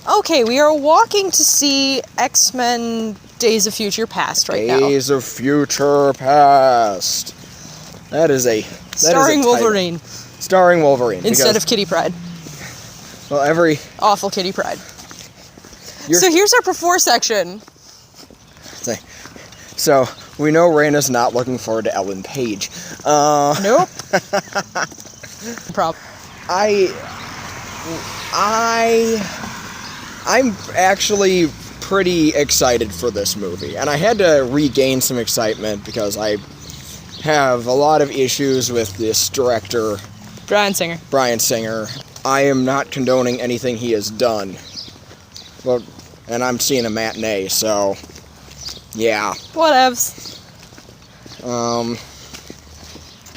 Okay, we are walking to see X-Men Days of Future Past now. Days of Future Past. That is a Starring Wolverine. Starring Wolverine. Instead of Kitty Pryde. Well, Awful Kitty Pryde. So here's our before section. So, we know Rena's not looking forward to Ellen Page. Nope. I'm actually pretty excited for this movie, and I had to regain some excitement because I have a lot of issues with this director, Bryan Singer. I am not condoning anything he has done, and I'm seeing a matinee, so yeah. Whatevs.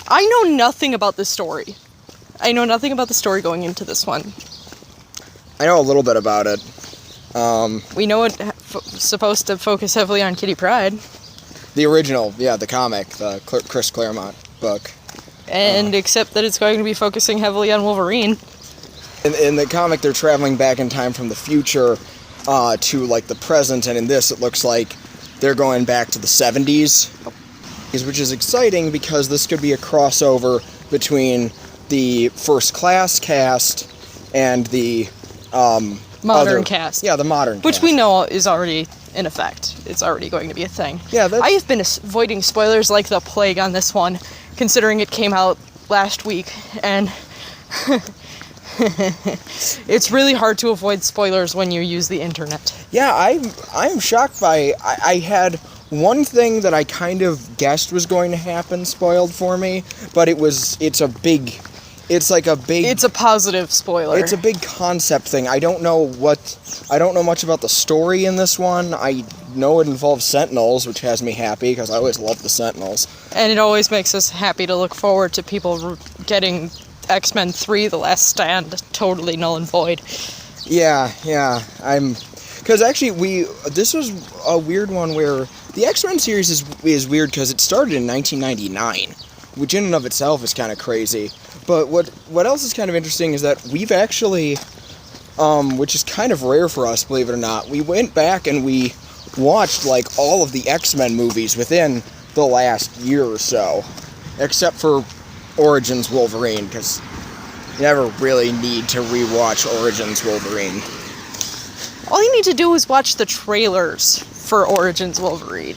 I know nothing about this story. I know nothing about the story going into this one. I know a little bit about it. We know it's supposed to focus heavily on Kitty Pryde. The original, the comic, the Chris Claremont book. And except that it's going to be focusing heavily on Wolverine. In the comic, they're traveling back in time from the future to, like, the present, and in this, it looks like they're going back to the 70s, which is exciting because this could be a crossover between the First Class cast and the modern cast. Yeah, the modern Which cast. we know is already in effect. It's already going to be a thing. Yeah, I have been avoiding spoilers like the plague on this one, considering it came out last week, and it's really hard to avoid spoilers when you use the internet. Yeah, I'm shocked by... I had one thing that I kind of guessed was going to happen spoiled for me, but it's a positive spoiler. It's a big concept thing. I don't know much about the story in this one. I know it involves Sentinels, which has me happy, because I always love the Sentinels. And it always makes us happy to look forward to people getting X-Men 3, The Last Stand, totally null and void. Yeah, because actually this was a weird one where the X-Men series is weird because it started in 1999, which in and of itself is kind of crazy. But what else is kind of interesting is that we've actually, which is kind of rare for us, believe it or not, we went back and we watched, like, all of the X-Men movies within the last year or so, except for Origins Wolverine, because you never really need to rewatch Origins Wolverine. All you need to do is watch the trailers for Origins Wolverine.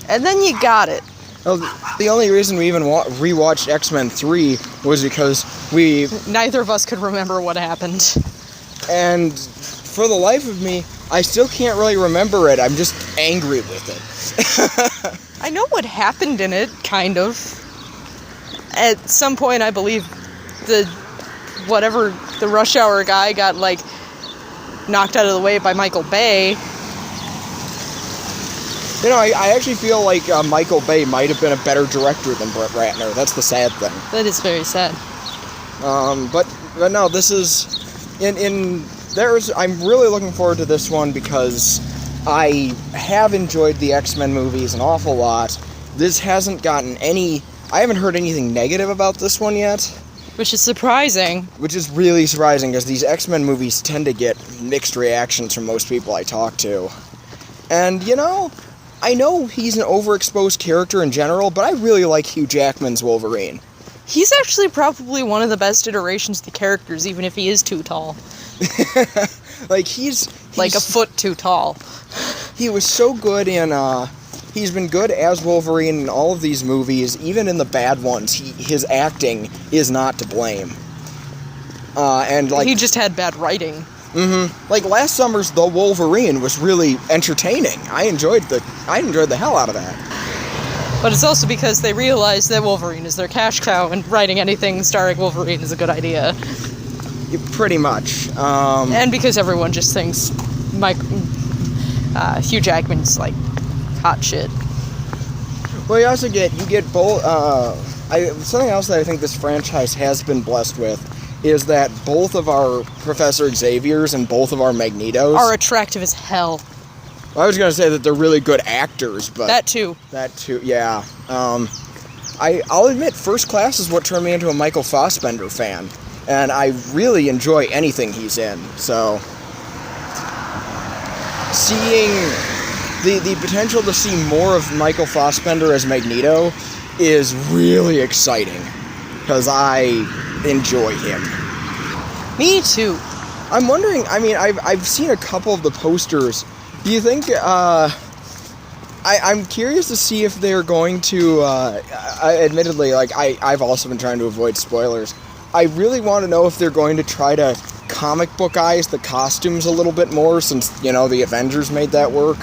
And then you got it. Well, the only reason we even rewatched X-Men 3 was because neither of us could remember what happened. And for the life of me, I still can't really remember it. I'm just angry with it. I know what happened in it, kind of. At some point, I believe the Rush Hour guy got, like, knocked out of the way by Michael Bay. You know, I actually feel like Michael Bay might have been a better director than Brett Ratner. That's the sad thing. That is very sad. But no, this is... I'm really looking forward to this one because I have enjoyed the X-Men movies an awful lot. This hasn't gotten I haven't heard anything negative about this one yet. Which is surprising. Which is really surprising because these X-Men movies tend to get mixed reactions from most people I talk to. And, you know... I know he's an overexposed character in general, but I really like Hugh Jackman's Wolverine. He's actually probably one of the best iterations of the characters, even if he is too tall. Like, he's like a foot too tall. He was so good in, he's been good as Wolverine in all of these movies, even in the bad ones. His acting is not to blame. And, like... He just had bad writing. Mm-hmm. Like, last summer's The Wolverine was really entertaining. I enjoyed the hell out of that. But it's also because they realized that Wolverine is their cash cow, and writing anything starring Wolverine is a good idea. Pretty much. And because everyone just thinks Hugh Jackman's, like, hot shit. Well, you also get both, something else that I think this franchise has been blessed with is that both of our Professor Xaviers and both of our Magnetos are attractive as hell. I was going to say that they're really good actors, but... That too, yeah. I'll admit, First Class is what turned me into a Michael Fassbender fan, and I really enjoy anything he's in, so... seeing the potential to see more of Michael Fassbender as Magneto is really exciting, because I enjoy him. Me too. I'm wondering, I mean, I've seen a couple of the posters. Do you think, I'm curious to see if they're going to, admittedly, like, I've also been trying to avoid spoilers. I really want to know if they're going to try to comic bookize the costumes a little bit more, since, the Avengers made that work.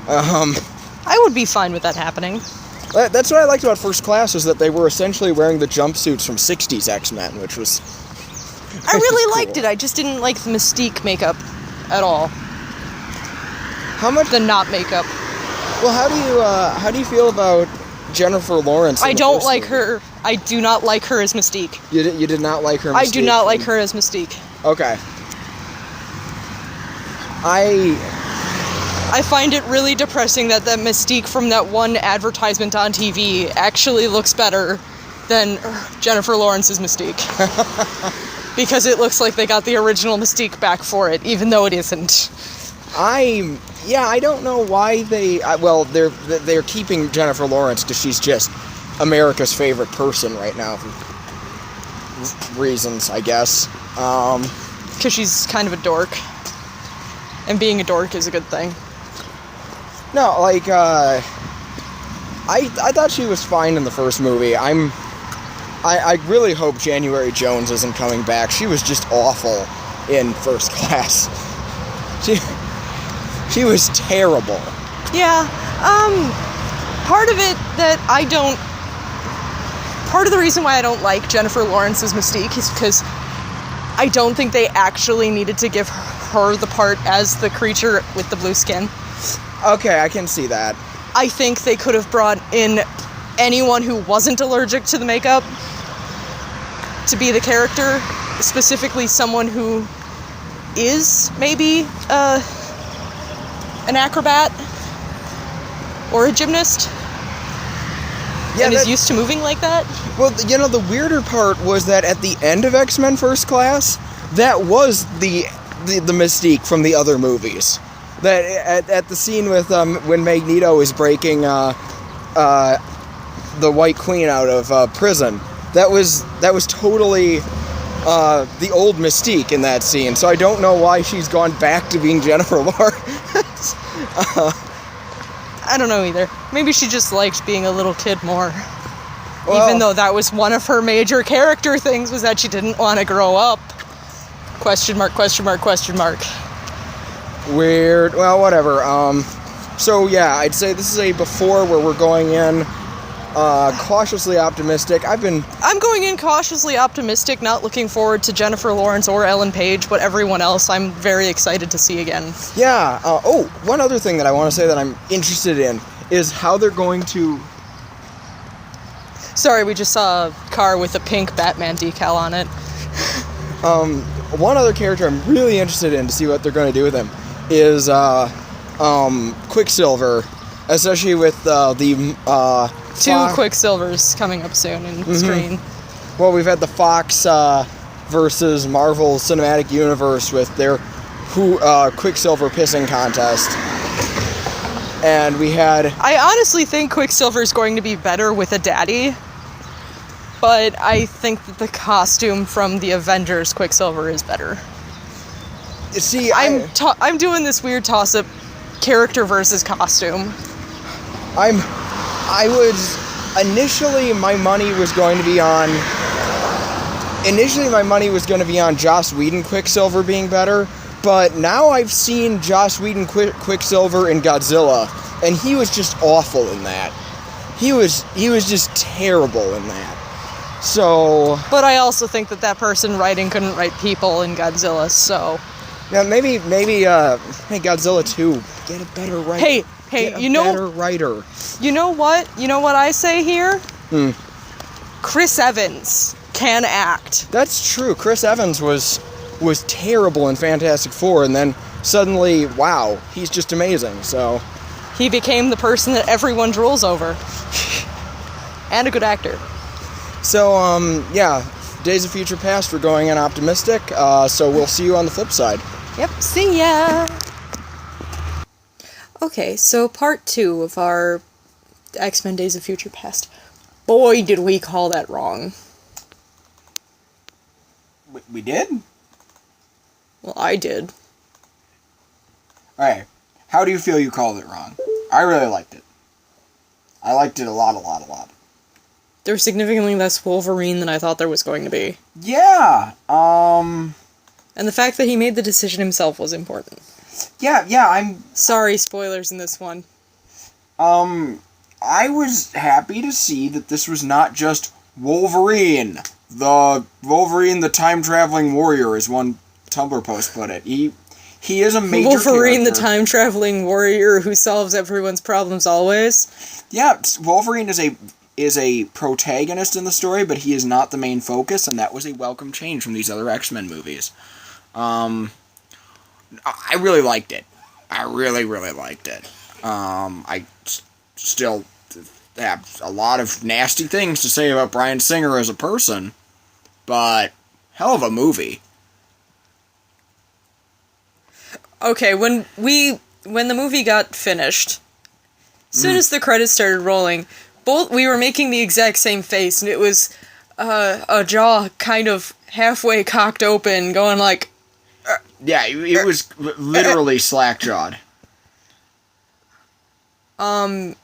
I would be fine with that happening. That's what I liked about First Class, is that they were essentially wearing the jumpsuits from 60s X-Men, which was... I really cool. liked it. I just didn't like the Mystique makeup at all. How much... The not makeup. Well, how do you feel about Jennifer Lawrence? I don't like her. I do not like her as Mystique. You did not like her Mystique? I do not like her as Mystique. Okay. I find it really depressing that Mystique from that one advertisement on TV actually looks better than Jennifer Lawrence's Mystique. Because it looks like they got the original Mystique back for it, even though it isn't. I don't know why they're keeping Jennifer Lawrence, because she's just America's favorite person right now for reasons, I guess. Because she's kind of a dork. And being a dork is a good thing. No, like, I thought she was fine in the first movie. I really hope January Jones isn't coming back. She was just awful in First Class. She was terrible. Yeah, part of it that part of the reason why I don't like Jennifer Lawrence's Mystique is because I don't think they actually needed to give her the part as the creature with the blue skin. Okay, I can see that. I think they could have brought in anyone who wasn't allergic to the makeup to be the character, specifically someone who is maybe an acrobat or a gymnast and is used to moving like that. Well, the weirder part was that at the end of X-Men First Class, that was the Mystique from the other movies. That at the scene with when Magneto is breaking the White Queen out of prison, that was totally the old Mystique in that scene. So I don't know why she's gone back to being Jennifer Lawrence. I don't know either. Maybe she just liked being a little kid more. Well, even though that was one of her major character things, was that she didn't want to grow up. Question mark, question mark, question mark. Weird. Well, whatever. So yeah, I'd say this is a before where we're going in cautiously optimistic. I'm going in cautiously optimistic, not looking forward to Jennifer Lawrence or Ellen Page, but everyone else I'm very excited to see again. Yeah. One other thing that I want to say that I'm interested in is how they're going to... Sorry, we just saw a car with a pink Batman decal on it. One other character I'm really interested in to see what they're going to do with him is Quicksilver, especially with the two Quicksilvers coming up soon in screen. Well, we've had the Fox versus Marvel Cinematic Universe with their Quicksilver pissing contest. And we had... I honestly think Quicksilver's going to be better with a daddy, but I think that the costume from the Avengers Quicksilver is better. See, I'm doing this weird toss-up character versus costume. Initially my money was going to be on Joss Whedon Quicksilver being better, but now I've seen Joss Whedon Quicksilver in Godzilla, and he was just awful in that. He was just terrible in that. So... But I also think that person writing couldn't write people in Godzilla, so... Yeah, maybe Godzilla 2, get a better writer. Hey, better writer. You know what? You know what I say here? Chris Evans can act. That's true. Chris Evans was terrible in Fantastic Four, and then suddenly, wow, he's just amazing, so... He became the person that everyone drools over. And a good actor. So, yeah, Days of Future Past, we're going in optimistic, so we'll see you on the flip side. Yep, see ya! Okay, so part 2 of our X-Men Days of Future Past. Boy, did we call that wrong. We did? Well, I did. Alright. How do you feel you called it wrong? I really liked it. I liked it a lot. There's significantly less Wolverine than I thought there was going to be. Yeah, And the fact that he made the decision himself was important. I'm... Sorry, spoilers in this one. I was happy to see that this was not just Wolverine. The time-traveling warrior, as one Tumblr post put it. He is a major Wolverine, character. the time-traveling warrior who solves everyone's problems always. Yeah, Wolverine is a protagonist in the story, but he is not the main focus, and that was a welcome change from these other X-Men movies. I really liked it. I really liked it. I still have a lot of nasty things to say about Bryan Singer as a person, but hell of a movie. Okay, when the movie got finished, as soon as the credits started rolling, we were making the exact same face, and it was a jaw kind of halfway cocked open, going like... Yeah, it was literally slack-jawed. Well,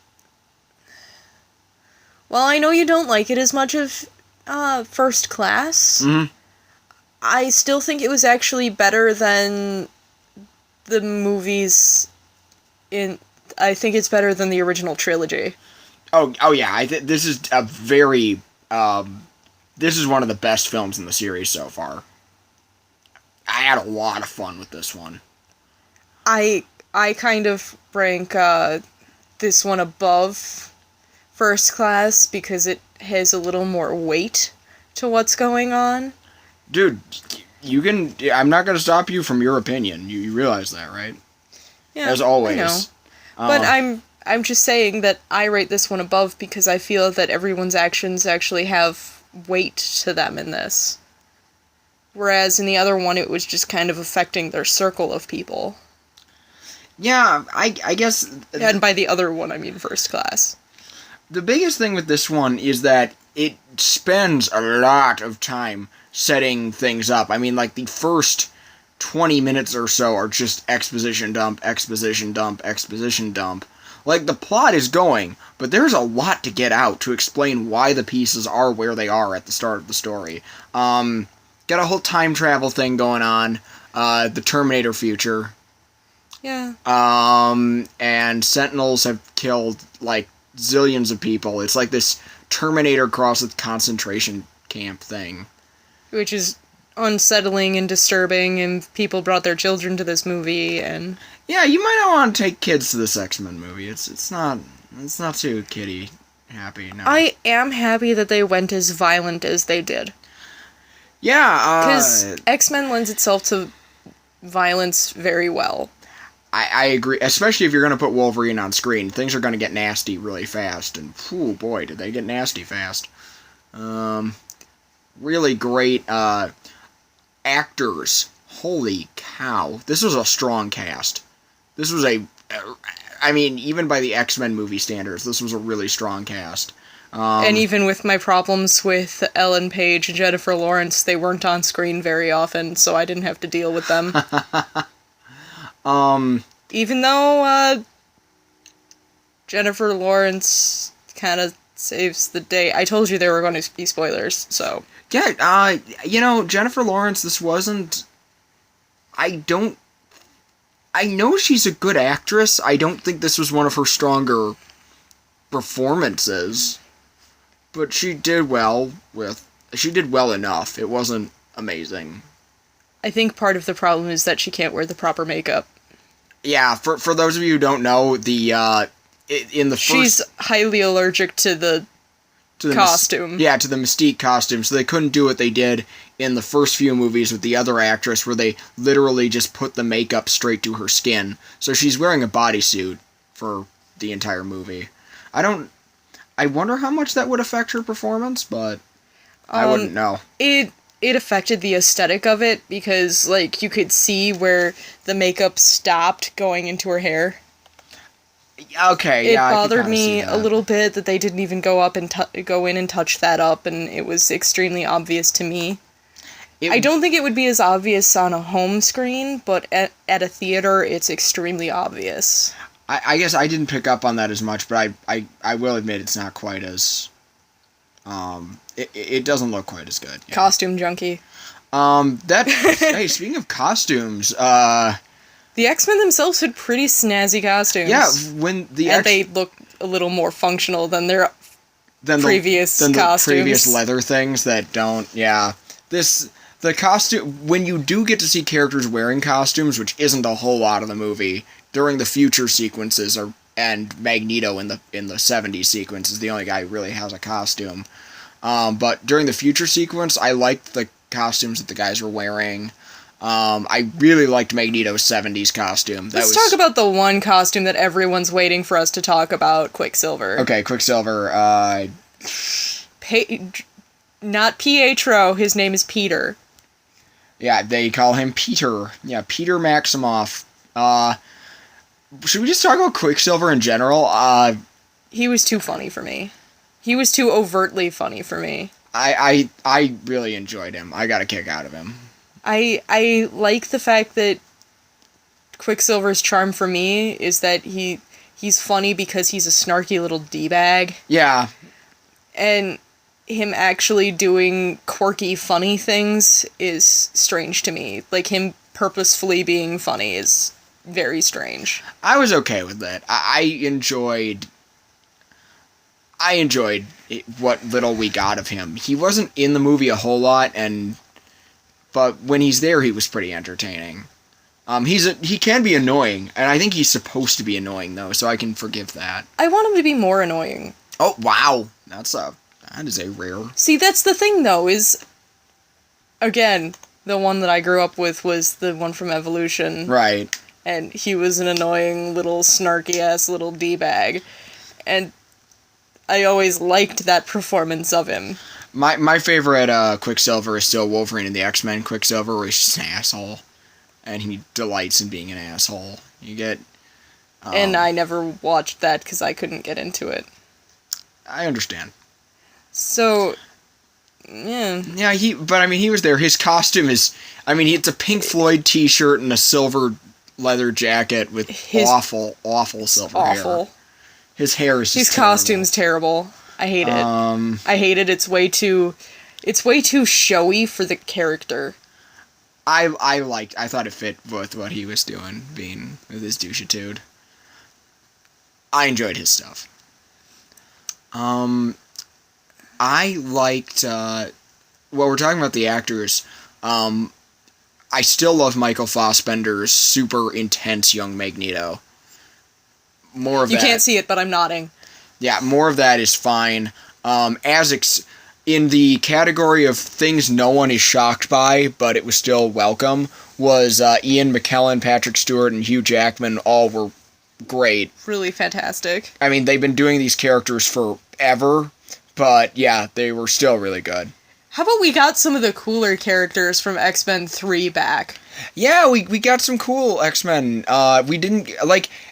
I know you don't like it as much of First Class. Mm-hmm. I still think it was actually better than the movies I think it's better than the original trilogy. Oh yeah, this is a very... this is one of the best films in the series so far. I had a lot of fun with this one. I kind of rank this one above First Class because it has a little more weight to what's going on. Dude, I'm not going to stop you from your opinion. You realize that, right? Yeah, as always. I know. But I'm just saying that I rate this one above because I feel that everyone's actions actually have weight to them in this. Whereas in the other one, it was just kind of affecting their circle of people. Yeah, I guess... And by the other one, I mean First Class. The biggest thing with this one is that it spends a lot of time setting things up. I mean, like, the first 20 minutes or so are just exposition dump, exposition dump, exposition dump. Like, the plot is going, but there's a lot to get out to explain why the pieces are where they are at the start of the story. Got a whole time travel thing going on, the Terminator future. Yeah. And Sentinels have killed, like, zillions of people. It's like this Terminator cross with concentration camp thing. Which is unsettling and disturbing, and people brought their children to this movie, and... Yeah, you might not want to take kids to this X-Men movie. It's not too kiddie happy, no. I am happy that they went as violent as they did. Yeah, because X-Men lends itself to violence very well. I agree, especially if you're going to put Wolverine on screen. Things are going to get nasty really fast, and oh boy, did they get nasty fast. Really great actors. Holy cow. This was a strong cast. This was I mean, even by the X-Men movie standards, this was a really strong cast. And even with my problems with Ellen Page and Jennifer Lawrence, they weren't on screen very often, so I didn't have to deal with them. Even though, Jennifer Lawrence kind of saves the day. I told you there were going to be spoilers, so... Yeah, Jennifer Lawrence, this wasn't... I know she's a good actress. I don't think this was one of her stronger performances. But she did well enough. It wasn't amazing. I think part of the problem is that she can't wear the proper makeup. Yeah, for those of you who don't know, she's highly allergic to the costume. To the Mystique costume, so they couldn't do what they did in the first few movies with the other actress, where they literally just put the makeup straight to her skin. So she's wearing a bodysuit for the entire movie. I wonder how much that would affect her performance, but I wouldn't know. It affected the aesthetic of it, because, like, you could see where the makeup stopped going into her hair. Okay, It yeah, I could bothered kinda see me that. a little bit that they didn't even go in and touch that up, and it was extremely obvious to me. I don't think it would be as obvious on a home screen, but at a theater, it's extremely obvious. I guess I didn't pick up on that as much, but I will admit it's not quite as... It doesn't look quite as good. Yeah. Costume junkie. Hey, speaking of costumes, The X-Men themselves had pretty snazzy costumes. yeah, when they look a little more functional than their than previous the costumes. previous leather things that don't. Yeah, the costume, when you do get to see characters wearing costumes, which isn't a whole lot of the movie during the future sequences, and Magneto in the 70s sequence is the only guy who really has a costume. But during the future sequence, I liked the costumes that the guys were wearing. I really liked Magneto's 70s costume. Let's talk about the one costume that everyone's waiting for us to talk about, Quicksilver. Okay, Quicksilver. Not Pietro, his name is Peter. Yeah, they call him Peter. Yeah, Peter Maximoff. Should we just talk about Quicksilver in general? He was too funny for me. He was too overtly funny for me. I really enjoyed him. I got a kick out of him. I like the fact that Quicksilver's charm for me is that he's funny because he's a snarky little D-bag. Yeah. And him actually doing quirky, funny things is strange to me. Like, him purposefully being funny is very strange. I was okay with that. I enjoyed what little we got of him. He wasn't in the movie a whole lot, but when he's there, he was pretty entertaining. He can be annoying, and I think he's supposed to be annoying though, so I can forgive that. I want him to be more annoying. Oh wow, that is a rare. See, that's the thing though, is again, the one that I grew up with was the one from Evolution. Right. And he was an annoying little snarky ass little D-bag. And I always liked that performance of him. My favorite Quicksilver is still Wolverine and the X-Men Quicksilver, where he's just an asshole. And he delights in being an asshole. You get... and I never watched that because I couldn't get into it. I understand. So, yeah. Yeah, he was there. His costume is... it's a Pink Floyd t-shirt and a silver leather jacket with awful silver hair. His hair is just His costume's terrible. I hate it. I hate it. It's way too showy for the character. I thought it fit with what he was doing, being with his douchitude. I enjoyed his stuff. I liked, we're talking about the actors, I still love Michael Fassbender's super intense young Magneto. More of that. You can't see it, but I'm nodding. Yeah, more of that is fine. In the category of things no one is shocked by, but it was still welcome, was Ian McKellen, Patrick Stewart, and Hugh Jackman all were great. Really fantastic. They've been doing these characters forever, but yeah, they were still really good. How about we got some of the cooler characters from X-Men 3 back? Yeah, we got some cool X-Men. We didn't...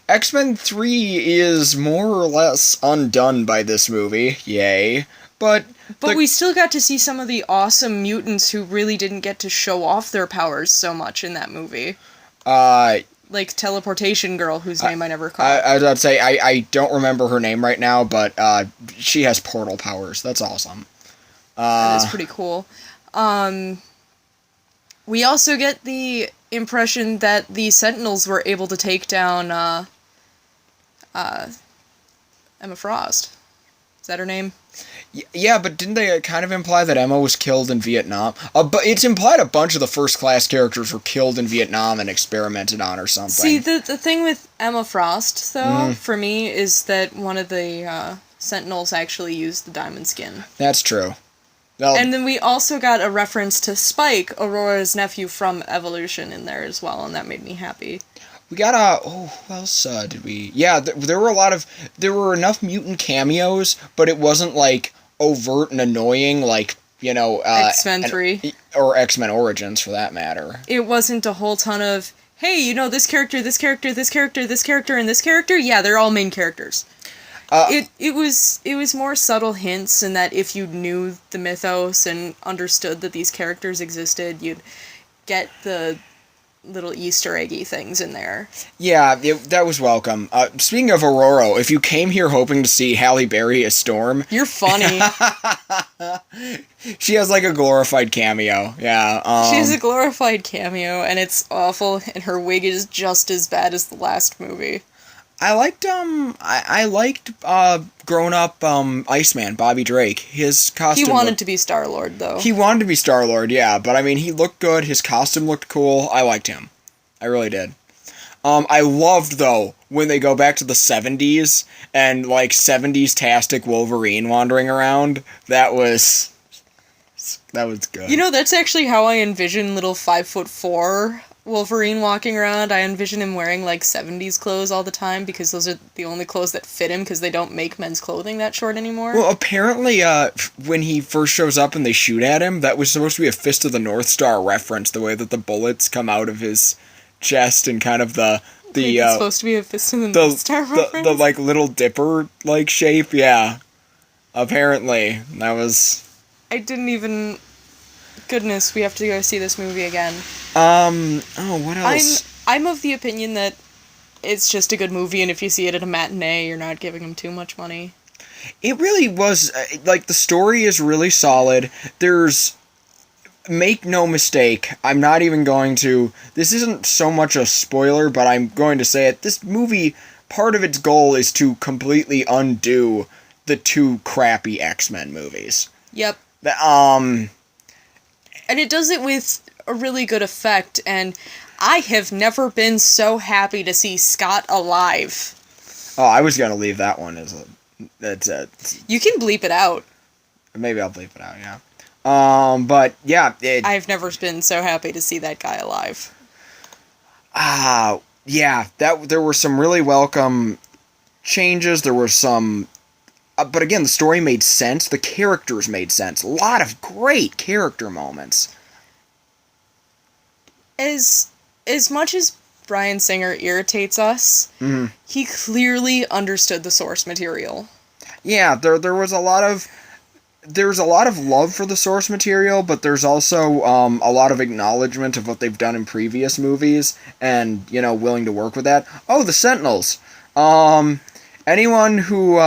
X-Men 3 is more or less undone by this movie. Yay. But we still got to see some of the awesome mutants who really didn't get to show off their powers so much in that movie. Like Teleportation Girl, whose name I never caught. I was about to say, I don't remember her name right now, but she has portal powers. That's awesome. That is pretty cool. We also get the impression that the Sentinels were able to take down Emma Frost. Is that her name? Yeah, but didn't they kind of imply that Emma was killed in Vietnam? But it's implied a bunch of the first-class characters were killed in Vietnam and experimented on or something. See, the thing with Emma Frost, though, for me, is that one of the Sentinels actually used the diamond skin. That's true. And then we also got a reference to Spike, Aurora's nephew from Evolution, in there as well, and that made me happy. We got what else did we... Yeah, there were enough mutant cameos, but it wasn't, overt and annoying, X-Men 3. Or X-Men Origins, for that matter. It wasn't a whole ton of, hey, you know, this character, this character, this character, this character, and this character, yeah, they're all main characters. It was more subtle hints in that if you knew the mythos and understood that these characters existed, you'd get the little Easter eggy things in there. Yeah, that was welcome. Speaking of Aurora, if you came here hoping to see Halle Berry as Storm... You're funny. She has like a glorified cameo, yeah. She has a glorified cameo, and it's awful, and her wig is just as bad as the last movie. I liked grown-up Iceman, Bobby Drake. His costume... He wanted to be Star-Lord, though. He wanted to be Star-Lord, yeah, but I mean, he looked good, his costume looked cool, I liked him. I really did. I loved, though, when they go back to the 70s, and, like, 70s-tastic Wolverine wandering around. That was good. You know, that's actually how I envision little 5'4" Wolverine walking around. I envision him wearing, like, 70s clothes all the time, because those are the only clothes that fit him, because they don't make men's clothing that short anymore. Well, apparently, when he first shows up and they shoot at him, that was supposed to be a Fist of the North Star reference, the way that the bullets come out of his chest and kind of it's supposed to be a Fist of the North Star reference? The, like, Little Dipper-like shape, yeah. Apparently, that was... I didn't even... Goodness, we have to go see this movie again. What else? I'm of the opinion that it's just a good movie, and if you see it at a matinee, you're not giving them too much money. It really was, like, the story is really solid. Make no mistake, I'm not even going to... This isn't so much a spoiler, but I'm going to say it. This movie, part of its goal is to completely undo the two crappy X-Men movies. Yep. And it does it with a really good effect, and I have never been so happy to see Scott alive. Oh, I was gonna leave that one as You can bleep it out. Maybe I'll bleep it out, yeah. But, yeah... I've never been so happy to see that guy alive. Yeah, there were some really welcome changes, there were some... but again, the story made sense. The characters made sense. A lot of great character moments. As much as Bryan Singer irritates us, he clearly understood the source material. Yeah, there was a lot of love for the source material, but there's also a lot of acknowledgement of what they've done in previous movies, and willing to work with that. Oh, the Sentinels. Anyone who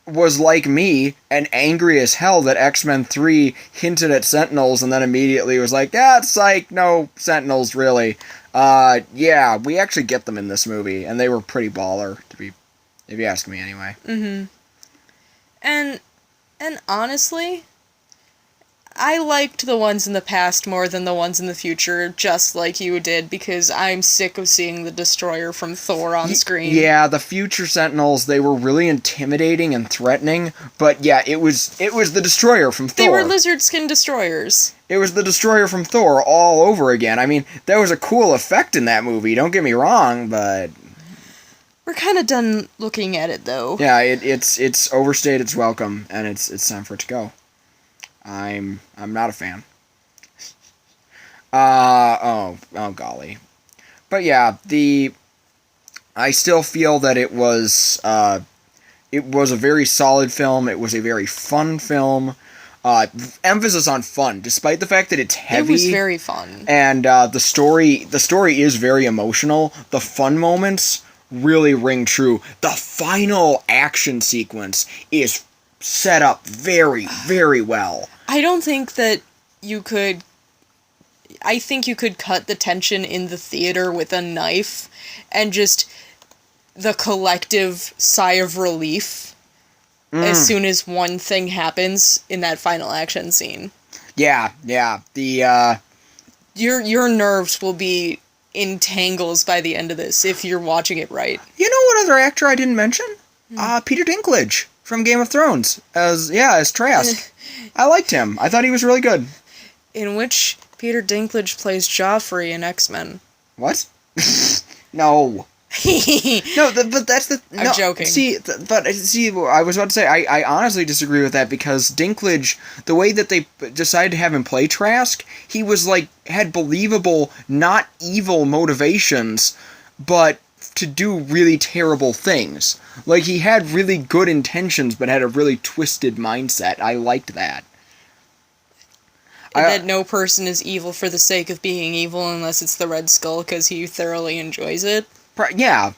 was like me and angry as hell that X-Men 3 hinted at Sentinels and then immediately was like, yeah, it's like, no Sentinels, really. Yeah, we actually get them in this movie, and they were pretty baller, if you ask me anyway. Mm-hmm. And honestly, I liked the ones in the past more than the ones in the future, just like you did, because I'm sick of seeing the Destroyer from Thor on screen. Yeah, the future Sentinels, they were really intimidating and threatening, but yeah, it was the Destroyer from Thor. They were lizard skin destroyers. It was the Destroyer from Thor all over again. I mean, that was a cool effect in that movie, don't get me wrong, but... We're kind of done looking at it, though. Yeah, it's overstayed its welcome, and it's time for it to go. I'm not a fan. Oh golly. But yeah, I still feel that it was a very solid film. It was a very fun film. Emphasis on fun, despite the fact that it's heavy. It was very fun. And the story is very emotional. The fun moments really ring true. The final action sequence is set up very, very well. I don't think that you could... I think you could cut the tension in the theater with a knife, and just the collective sigh of relief as soon as one thing happens in that final action scene. Yeah. Your nerves will be in tangles by the end of this, if you're watching it right. You know what other actor I didn't mention? Peter Dinklage from Game of Thrones as Trask. I liked him. I thought he was really good. In which Peter Dinklage plays Joffrey in X-Men. What? No. No, but that's the... I'm joking. See, I was about to say, I honestly disagree with that, because Dinklage, the way that they decided to have him play Trask, he was, like, had believable, not evil motivations, but to do really terrible things. Like, he had really good intentions, but had a really twisted mindset. I liked that. That no person is evil for the sake of being evil unless it's the Red Skull, because he thoroughly enjoys it. Yeah.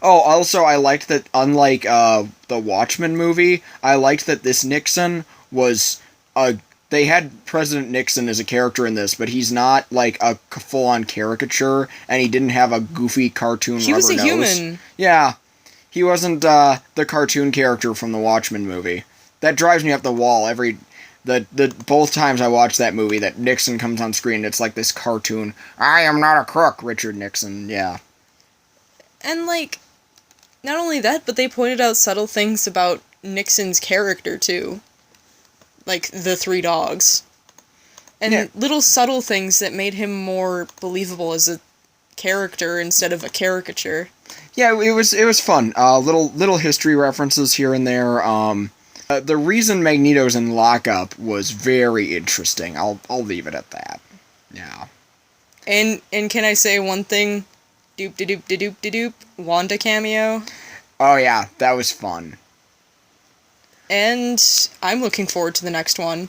Oh, also, I liked that, unlike the Watchmen movie, I liked that this Nixon was they had President Nixon as a character in this, but he's not, like, a full-on caricature, and he didn't have a goofy cartoon rubber nose. He was a human. Yeah. He wasn't the cartoon character from the Watchmen movie. That drives me up the wall both times I watch that movie, that Nixon comes on screen, it's like this cartoon, I am not a crook, Richard Nixon, yeah. And, like, not only that, but they pointed out subtle things about Nixon's character, too. Like, the 3 dogs. And little subtle things that made him more believable as a character instead of a caricature. Yeah, it was fun. Little history references here and there. The reason Magneto's in lockup was very interesting. I'll leave it at that. Yeah. And can I say one thing? Doop-de-doop-de-doop-de-doop. Wanda cameo. Oh yeah, that was fun. And I'm looking forward to the next one.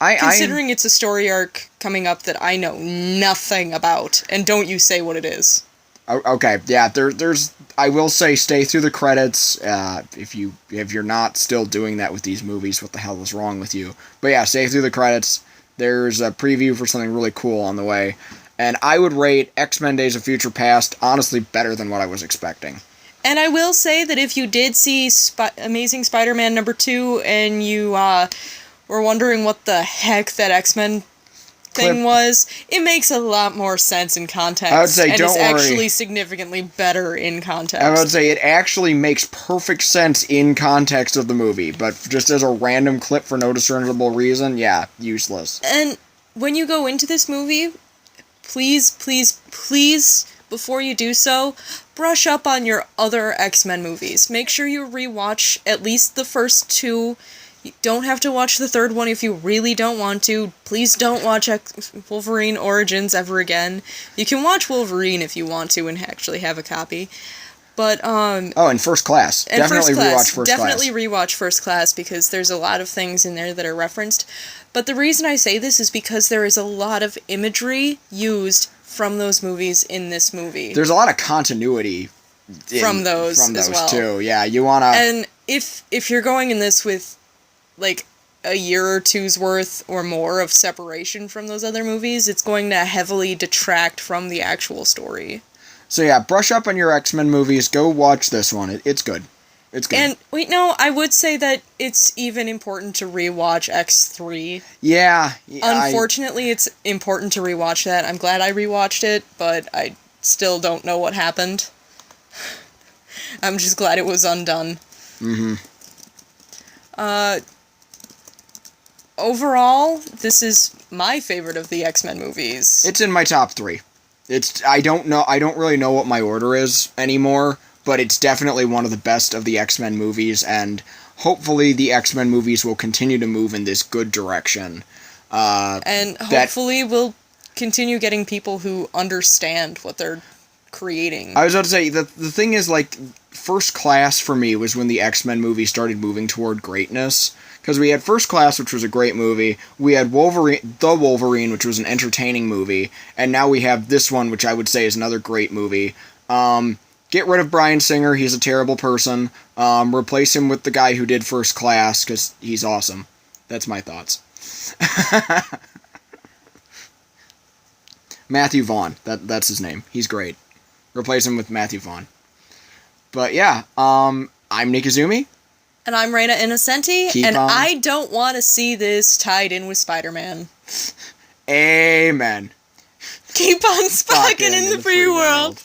Considering it's a story arc coming up that I know nothing about, and don't you say what it is. Okay, yeah, there's... I will say, stay through the credits, if you're not still doing that with these movies, what the hell is wrong with you? But yeah, stay through the credits. There's a preview for something really cool on the way. And I would rate X-Men Days of Future Past, honestly, better than what I was expecting. And I will say that if you did see Amazing Spider-Man number 2, and you were wondering what the heck that X-Men thing was, it makes a lot more sense in context. I would say, and don't it's worry. actually significantly better in context. I would say it actually makes perfect sense in context of the movie, but just as a random clip for no discernible reason, yeah, useless. And when you go into this movie, please, before you do so, brush up on your other X-Men movies. Make sure you rewatch at least the first 2. You don't have to watch the 3rd one if you really don't want to. Please don't watch Wolverine Origins ever again. You can watch Wolverine if you want to and actually have a copy. But, Oh, and First Class. Definitely rewatch First Class. Definitely rewatch First Class, because there's a lot of things in there that are referenced. But the reason I say this is because there is a lot of imagery used from those movies in this movie. There's a lot of continuity from those as well. Too. Yeah, you wanna... And if you're going in this with, like, a year or two's worth or more of separation from those other movies, it's going to heavily detract from the actual story. So yeah, brush up on your X-Men movies, go watch this one, it's good. It's good. And, wait, no, I would say that it's even important to rewatch X3. Yeah. Unfortunately, it's important to rewatch that. I'm glad I rewatched it, but I still don't know what happened. I'm just glad it was undone. Mm-hmm. Overall, this is my favorite of the X-Men movies. It's in my top 3. I don't really know what my order is anymore, but it's definitely one of the best of the X-Men movies, and hopefully the X-Men movies will continue to move in this good direction. And hopefully we'll continue getting people who understand what they're creating. I was about to say, the thing is, like, First Class for me was when the X-Men movie started moving toward greatness. Because we had First Class, which was a great movie. We had Wolverine, which was an entertaining movie. And now we have this one, which I would say is another great movie. Get rid of Bryan Singer, he's a terrible person. Replace him with the guy who did First Class, because he's awesome. That's my thoughts. Matthew Vaughn, that's his name. He's great. Replace him with Matthew Vaughn. But yeah, I'm Nick Izumi. And I'm Rena Innocenti, I don't want to see this tied in with Spider-Man. Amen. Keep on spocking in the free world.